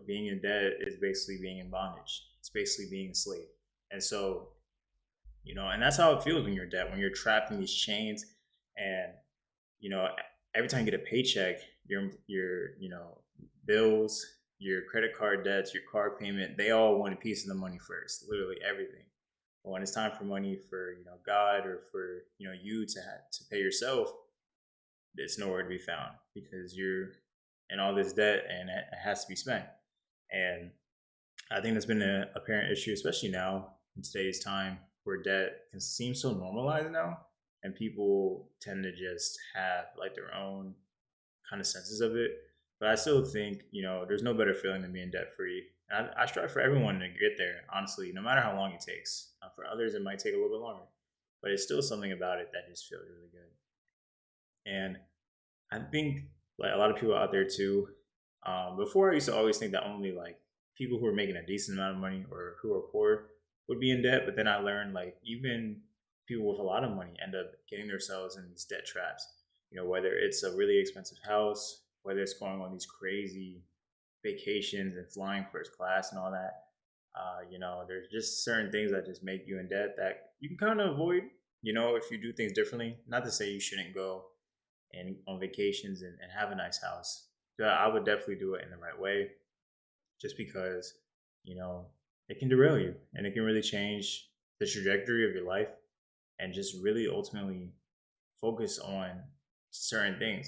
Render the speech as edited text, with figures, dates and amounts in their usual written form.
being in debt is basically being in bondage. It's basically being a slave. And so, and that's how it feels when you're in debt, when you're trapped in these chains. And, you know, every time you get a paycheck, your bills, your credit card debts, your car payment, they all want a piece of the money first, literally everything. But when it's time for money for, God, or for, you to pay yourself, it's nowhere to be found because you're in all this debt and it has to be spent. And I think that's been a apparent issue, especially now in today's time where debt can seem so normalized now, and people tend to just have like their own kind of senses of it. But I still think, there's no better feeling than being debt free. I strive for everyone to get there, honestly, no matter how long it takes. For others, it might take a little bit longer, but it's still something about it that just feels really good. And I think like a lot of people out there too. Before I used to always think that only like people who are making a decent amount of money or who are poor would be in debt, but then I learned like even people with a lot of money end up getting themselves in these debt traps. Whether it's a really expensive house, whether it's going on these crazy vacations and flying first class and all that. There's just certain things that just make you in debt that you can kind of avoid. If you do things differently. Not to say you shouldn't go and on vacations and have a nice house. So I would definitely do it in the right way, just because you know it can derail you and it can really change the trajectory of your life and just really ultimately focus on certain things.